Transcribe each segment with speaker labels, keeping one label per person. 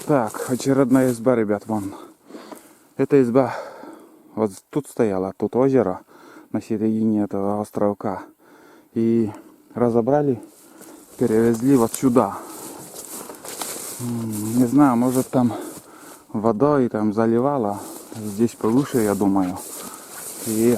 Speaker 1: Так, очередная изба, ребят, вон. Эта изба вот тут стояла, тут озеро на середине этого островка. И разобрали, перевезли вот сюда. Не знаю, может там водой там заливало. Здесь повыше, я думаю. И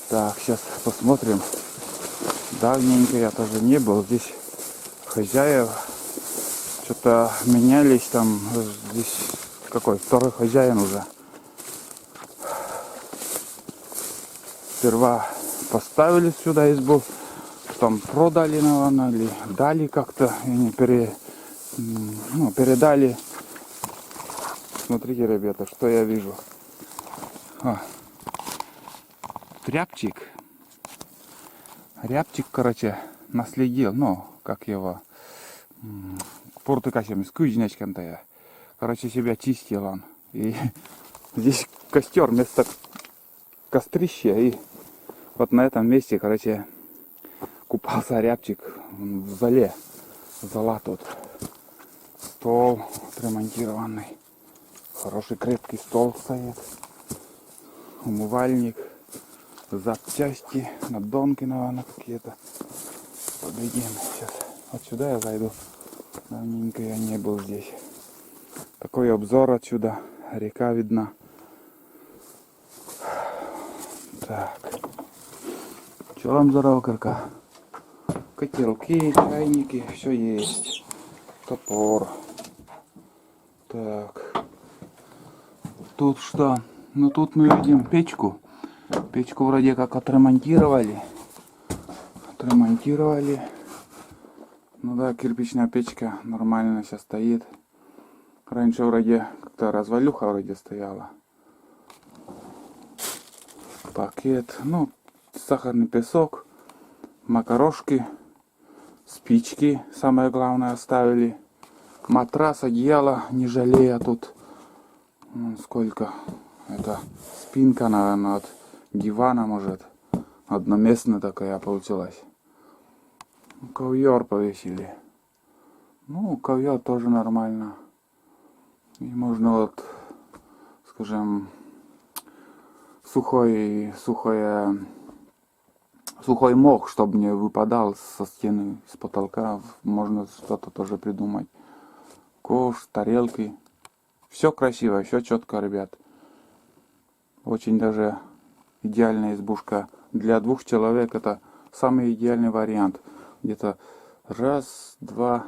Speaker 1: так, сейчас посмотрим. Давненько я тоже не был. Здесь хозяев что-то менялись там. Здесь какой? Второй хозяин уже. Сперва поставили сюда избу, потом продали, наверное, или дали как-то, и не передали. Смотрите, ребята, что я вижу. Рябчик. Рябчик, короче, наследил, ну, как его, портыкасем, с кузнечком-то я. Короче, себя чистил он. И здесь костер вместо кострища. И вот на этом месте, короче, купался рябчик в зале. Зала тут. Стол отремонтированный. Хороший крепкий стол стоит. Умывальник. Запчасти. Надонки, наверное, какие-то. Подойдем сейчас. Вот сюда я зайду. Давненько я не был здесь. Такой обзор отсюда. Река видна. Так. Что вам за рокерка? Котелки, чайники, все есть. Топор. Так. Тут что? Ну тут мы видим печку. Печку вроде как отремонтировали. Ну да, кирпичная печка нормально сейчас стоит. Раньше вроде как-то развалюха вроде стояла. Пакет, ну, сахарный песок, макарошки, спички, самое главное, оставили. Матрас, одеяло, не жалея тут. Сколько? Это спинка, наверное, от дивана, может. Одноместная такая получилась. Ковер повесили. Ну, ковер тоже нормально. И можно вот, скажем, сухой мох, чтобы не выпадал со стены, с потолка. Можно что-то тоже придумать. Ковш, тарелки. Все красиво, все четко, ребят. Очень даже идеальная избушка. Для 2 человек это самый идеальный вариант. Где-то раз, два,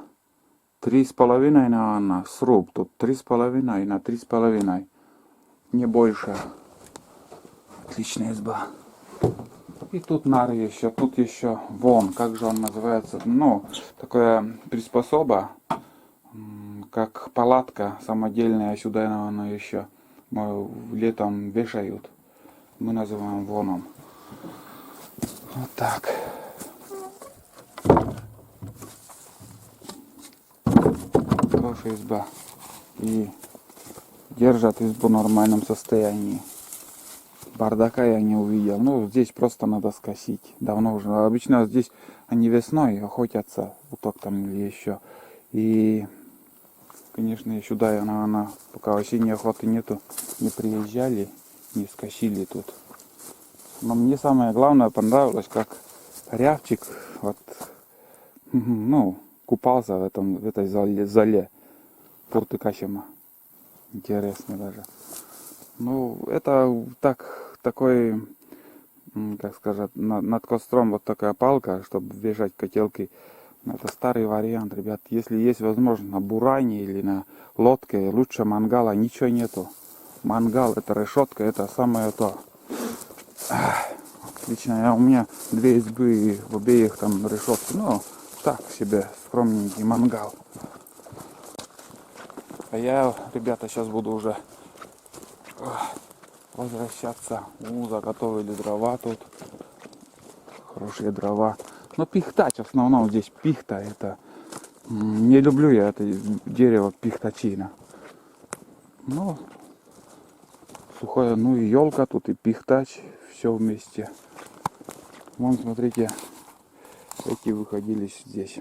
Speaker 1: 3,5, наверное, сруб. Тут 3,5 на 3,5. Не больше. Отличная изба. И тут нары еще. Тут еще вон, как же он называется. Ну, такая приспособа, как палатка самодельная. Сюда, наверное, еще летом вешают. Мы называем воном. Вот так. Хорошая изба. И держат избу в нормальном состоянии. Бардака я не увидел. Ну, здесь просто надо скосить. Давно уже. Обычно здесь они весной охотятся. Уток там или еще. И, конечно, сюда, наверное, пока осенней охоты нету, не приезжали, не скосили тут. Но мне самое главное понравилось, как рябчик вот, ну, купался в этой зале Пуртыкасема. Интересно даже. Ну, это такой, как сказать, над костром вот такая палка, чтобы вешать котелки. Это старый вариант, ребят. Если есть возможность на буране или на лодке, лучше мангала ничего нету. Мангал, это решетка, это самое то. Отлично. У меня 2 избы, и в обеих там решетки. Ну, так себе, скромненький мангал. А я, ребята, сейчас буду уже возвращаться. Заготовили дрова тут. Хорошие дрова. Но пихтач в основном здесь пихта. Это не люблю я это дерево пихтачина. Ну, сухое, ну и елка тут, и пихтач. Все вместе. Вон, смотрите, эти выходили здесь.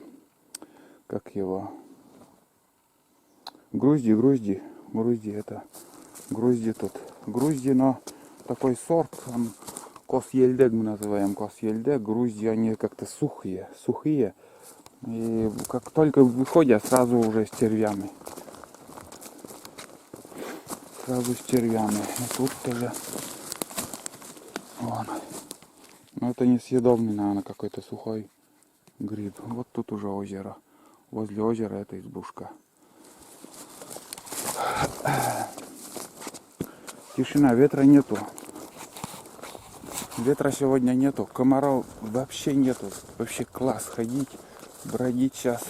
Speaker 1: Как его? Грузди это. Грузди тут. Грузди, но такой сорт, он кос-ельдек мы называем, кос-ельдек. Грузди, они как-то сухие. И как только выходят, сразу уже с червями. И тут тоже. Вон. Но это не съедобный, наверное, какой-то сухой гриб. Вот тут уже озеро. Возле озера это избушка. Тишина, ветра нету. Ветра сегодня нету. Комаров вообще нету. Вообще класс ходить, бродить сейчас.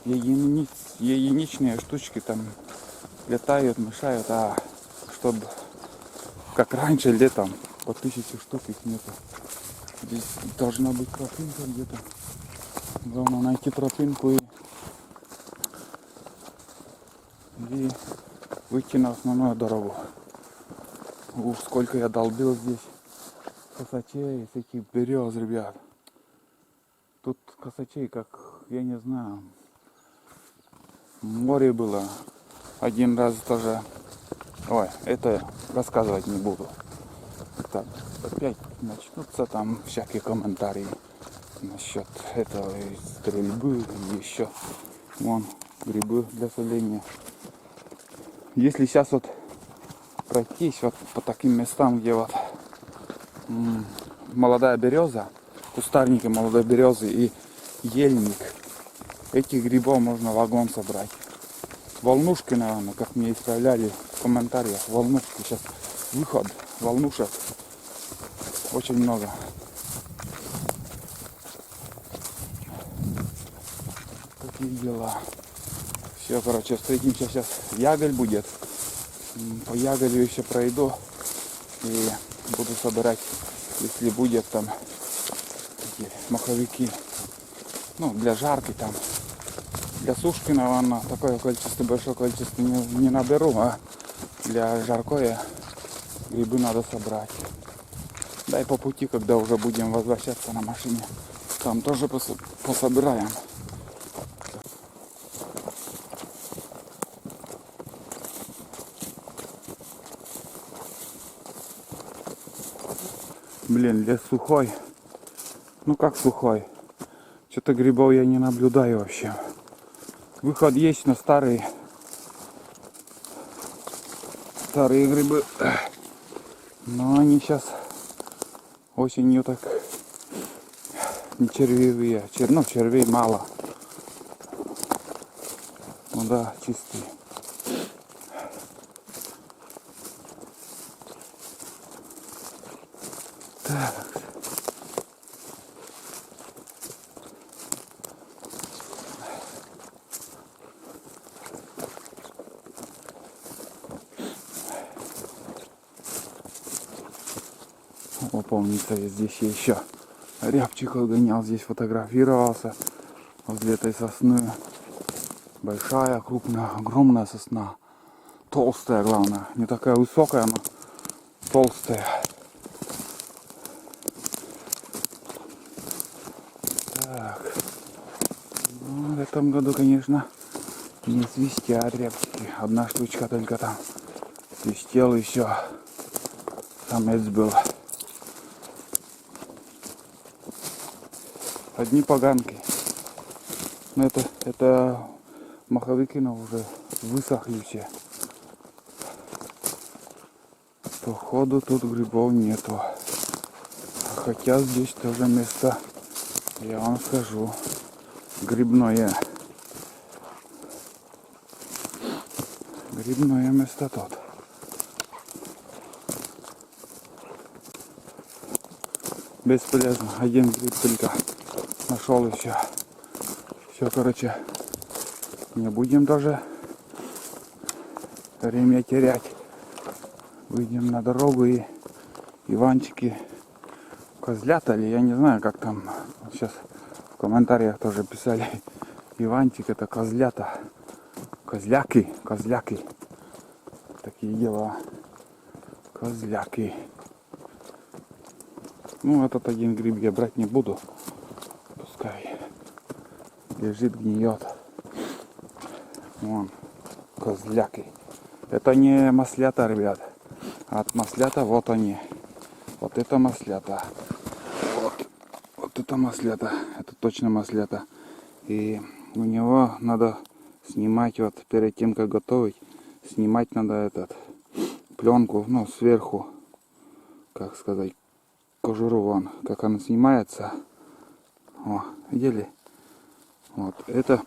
Speaker 1: Единичные штучки там летают, мешают, а чтобы как раньше летом по 1000 штук их нету. Здесь должна быть тропинка где-то. Главное найти тропинку и выйти на основную дорогу. Уж сколько я долбил здесь косачей, всяких берез, ребят. Тут косачей, как, я не знаю, море было. Один раз тоже. Ой, это рассказывать не буду. Так, опять начнутся там всякие комментарии насчет этого и стрельбы и еще. Вон грибы для соления. Если сейчас вот пройтись вот по таким местам, где вот молодая береза, кустарники молодой березы и ельник, этих грибов можно вагон собрать. Волнушки, наверное, как мне исправляли в комментариях, волнушки, сейчас выход волнушек очень много. Такие дела. Все, короче, встретимся сейчас. Яголь будет. По яголю еще пройду и буду собирать, если будет там такие маховики. Ну, для жарки там. Для сушки, наверное, такое количество, большое количество не наберу, а для жаркое грибы надо собрать. Да и по пути, когда уже будем возвращаться на машине, там тоже пособираем. Блин, лес сухой. Ну как сухой? Что-то грибов я не наблюдаю вообще. Выход есть, но старые грибы. Но они сейчас осенью так не червивые. Ну, червей мало. Ну да, чистые. Так. О, помнится, я здесь еще рябчиков гонял, здесь фотографировался возле этой сосны. Большая, крупная, огромная сосна. Толстая, главное. Не такая высокая, но толстая. Так. Ну, в этом году, конечно, не свистят рябчики. Одна штучка только там свистел еще. Самец был. Одни поганки. Но это маховики, но уже высохли все. Походу тут грибов нету. Хотя здесь тоже место, я вам скажу, грибное. Грибное место тут. Бесполезно. Один гриб только нашел и все. Все, короче, не будем даже время терять. Выйдем на дорогу и Иванчики козлята ли, я не знаю, как там. Сейчас в комментариях тоже писали. Иванчик это козлята. Козляки. Такие дела. Козляки. Ну, этот один гриб я брать не буду. Пускай лежит, гниет. Вон, козляки. Это не маслята, ребят. От маслята вот они. Вот это маслята. Вот это маслята. Это точно маслята. И у него надо снимать вот перед тем, как готовить. Снимать надо этот пленку, ну, сверху. Как сказать, кожуру вон. Как она снимается. О, видели? Вот это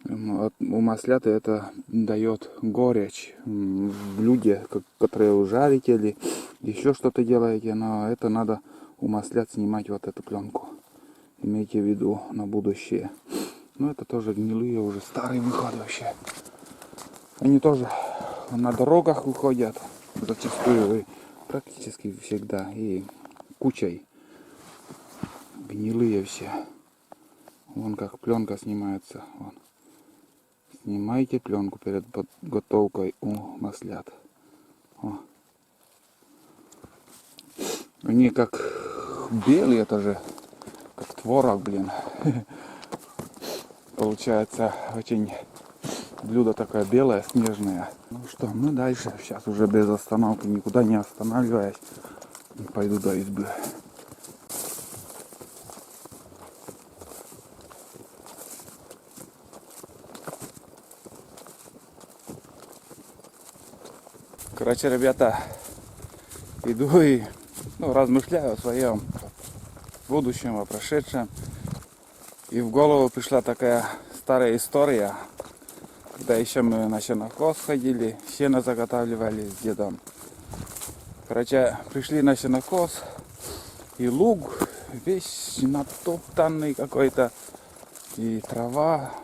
Speaker 1: у масляты это дает горечь в блюде, которые вы жарите или еще что-то делаете, но это надо у маслят снимать вот эту пленку. Имейте в виду на будущее. Но это тоже гнилые уже старые выходы вообще. Они тоже на дорогах выходят зачастую и практически всегда и кучей гнилые все. Вон как пленка снимается. Вон. Снимайте пленку перед подготовкой у маслят. О. Они как белые тоже, как творог, блин. Получается очень блюдо такое белое, снежное. Ну что, мы дальше. Сейчас уже без остановки, никуда не останавливаясь, пойду до избы. Короче, ребята, иду и размышляю о своем будущем, о прошедшем. И в голову пришла такая старая история, когда еще мы на сенокос ходили, сено заготавливали с дедом. Короче, пришли на сенокос, и луг весь натоптанный какой-то, и трава,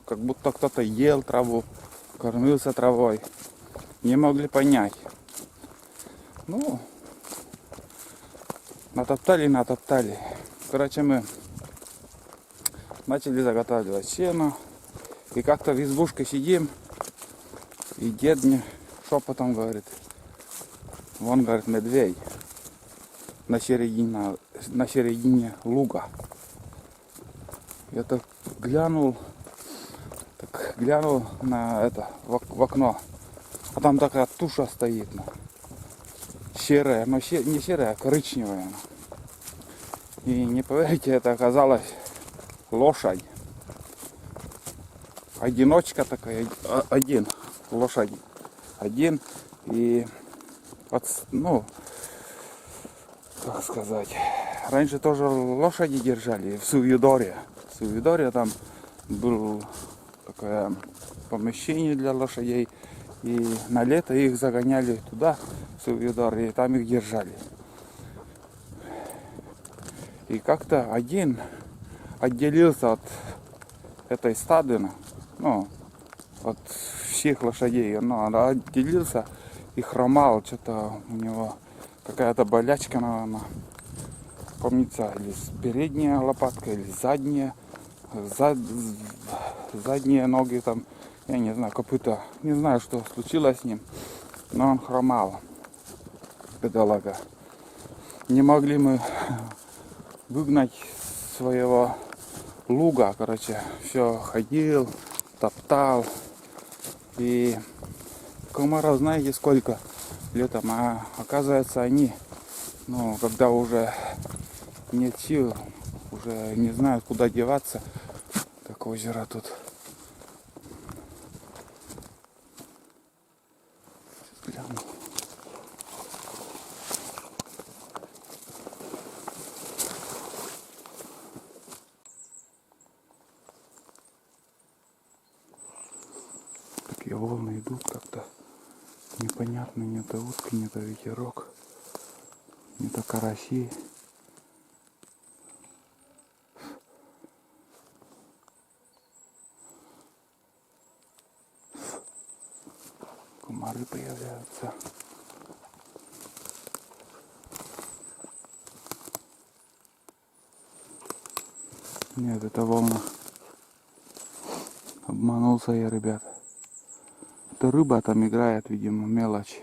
Speaker 1: как будто кто-то ел траву, кормился травой. Не могли понять. Натоптали. Короче, мы начали заготавливать сено. И как-то в избушке сидим. И дед мне шепотом говорит. Вон, говорит, медведь. На середине луга. Я так глянул на это, в окно. А там такая туша стоит. Серая, но не серая, а коричневая. И не поверите, это оказалась лошадь. Одиночка такая, лошадь один. И, как сказать, раньше тоже лошади держали в Сувьюдоре. В Сувьюдоре там было такое помещение для лошадей. И на лето их загоняли туда, в Сувьюдор, и там их держали. И как-то один отделился от этой стадины, от всех лошадей. Он отделился и хромал, что-то у него какая-то болячка, наверное. Помнится, или передняя лопатка, или задняя. Задние ноги там, я не знаю, копыта. Не знаю, что случилось с ним, но он хромал, бедолага. Не могли мы выгнать своего луга, короче, все ходил, топтал. И комаров знаете сколько летом, а оказывается они, когда уже нет сил, уже не знают куда деваться, так озеро тут. Гляну. Такие волны идут как-то непонятно, не то утки, не то ветерок, не то караси. Комары появляются. Нет, это волна. Обманулся я, ребят. Это рыба там играет, видимо, мелочь.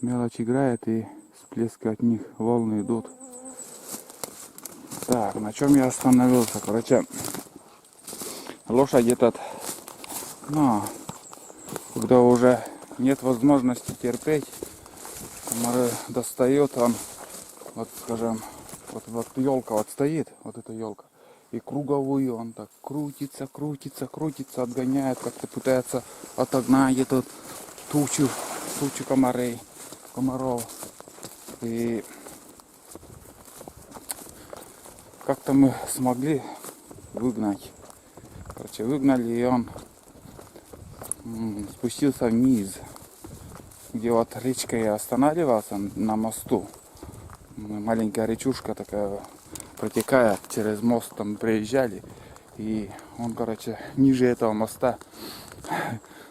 Speaker 1: Мелочь играет, и всплески от них, волны идут. Так, на чем я остановился? Короче, лошадь этот Но когда уже нет возможности терпеть, комары достает, он, вот скажем, вот елка вот стоит, вот эта елка, и круговую он так крутится, отгоняет, как-то пытается отогнать эту тучу комаров. И как-то мы смогли выгнать. Короче, выгнали, и он спустился вниз, где вот речка и останавливался на мосту. Маленькая речушка такая протекает через мост, там приезжали. И он, короче, ниже этого моста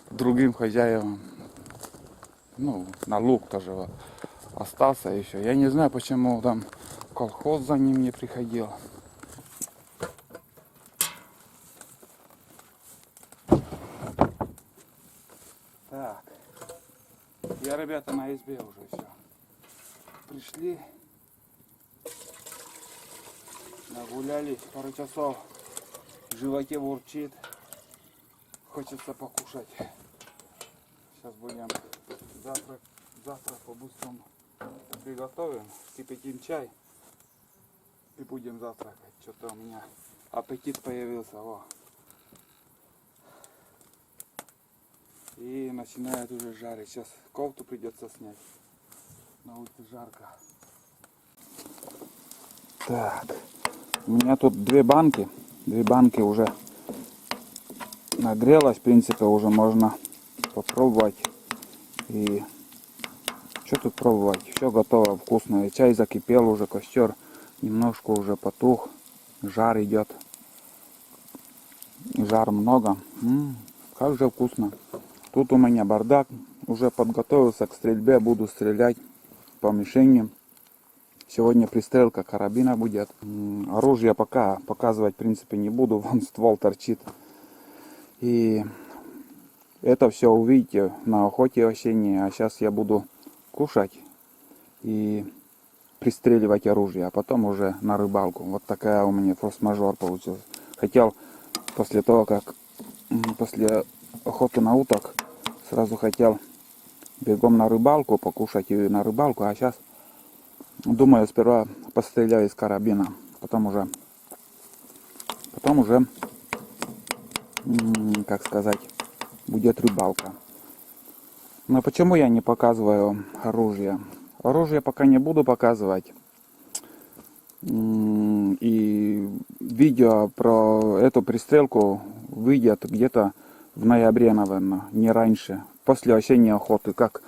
Speaker 1: другим хозяевам, ну, на луг тоже вот, остался еще. Я не знаю, почему там колхоз за ним не приходил. Так, я, ребята, на избе уже все. Пришли, нагулялись пару часов, в животе бурчит, хочется покушать. Сейчас будем завтрак по-быстрому приготовим, кипятим чай и будем завтракать. Что-то у меня аппетит появился. Во. И начинает уже жарить. Сейчас кофту придется снять. На улице жарко. Так, у меня тут две банки уже нагрелось, в принципе, уже можно попробовать. И что тут пробовать? Все готово, вкусное. Чай закипел уже, костер немножко уже потух, жар идет. Жар много. Как же вкусно. Тут у меня бардак, уже подготовился к стрельбе, буду стрелять по мишени. Сегодня пристрелка карабина будет. Оружие пока показывать, в принципе, не буду, вон ствол торчит. И это все увидите на охоте осенней. А сейчас я буду кушать и пристреливать оружие, а потом уже на рыбалку. Вот такая у меня форс-мажор получилась. Хотел после того, как после охоты на уток, сразу хотел бегом на рыбалку, покушать и на рыбалку, а сейчас думаю, сперва постреляю из карабина, потом уже, как сказать, будет рыбалка. Но почему я не показываю оружие? Оружие пока не буду показывать. И видео про эту пристрелку выйдет где-то в ноябре, наверное, не раньше. После осенней охоты. Как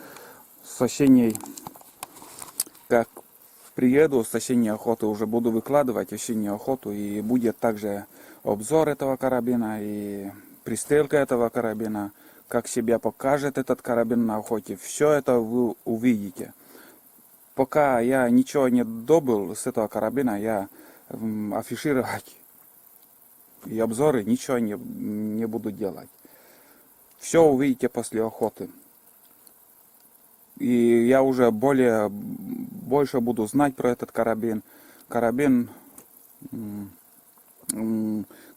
Speaker 1: приеду с осенней охоты, уже буду выкладывать осеннюю охоту. И будет также обзор этого карабина и пристрелка этого карабина. Как себя покажет этот карабин на охоте. Все это вы увидите. Пока я ничего не добыл с этого карабина, я афишировать и обзоры ничего не буду делать. Все увидите после охоты. И я уже больше буду знать про этот карабин. Карабин,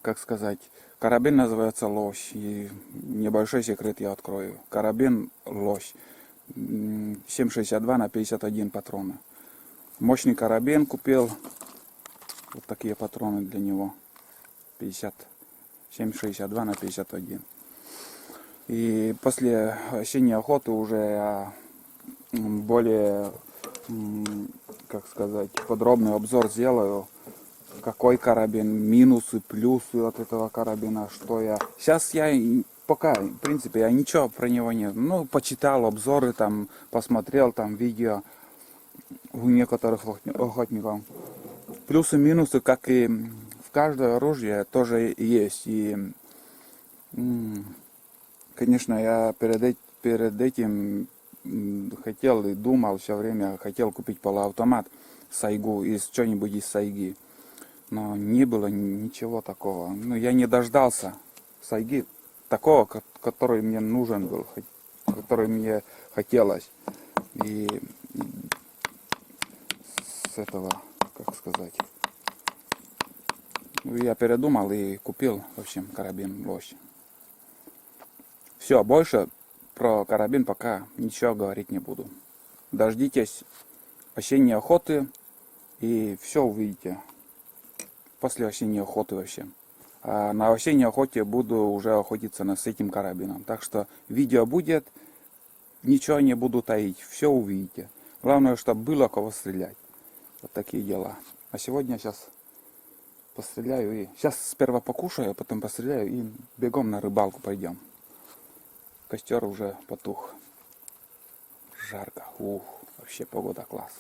Speaker 1: как сказать, карабин называется Лось. И небольшой секрет я открою. Карабин Лось. 7,62 на 51 патрона. Мощный карабин купил. Вот такие патроны для него. 7,62 на 51. И после осенней охоты уже я более, как сказать, подробный обзор сделаю. Какой карабин, минусы, плюсы от этого карабина, что я... Сейчас я пока, в принципе, я ничего про него не... Ну, почитал обзоры, там, посмотрел там видео у некоторых охотников. Плюсы, минусы, как и в каждое оружие, тоже есть. И, конечно, я перед этим хотел и думал все время, хотел купить полуавтомат Сайгу, из что-нибудь из Сайги. Но не было ничего такого. Ну, я не дождался Сайги такого, который мне нужен был, который мне хотелось. И с этого, как сказать, я передумал и купил, в общем, карабин Лось. Все, больше про карабин пока ничего говорить не буду. Дождитесь осенней охоты и все увидите. После осенней охоты вообще. А на осенней охоте буду уже охотиться с этим карабином. Так что видео будет, ничего не буду таить, все увидите. Главное, чтобы было кого стрелять. Вот такие дела. А сегодня сейчас постреляю и... Сейчас сперва покушаю, а потом постреляю и бегом на рыбалку пойдем. Костер уже потух. Жарко. Ух, вообще погода класс.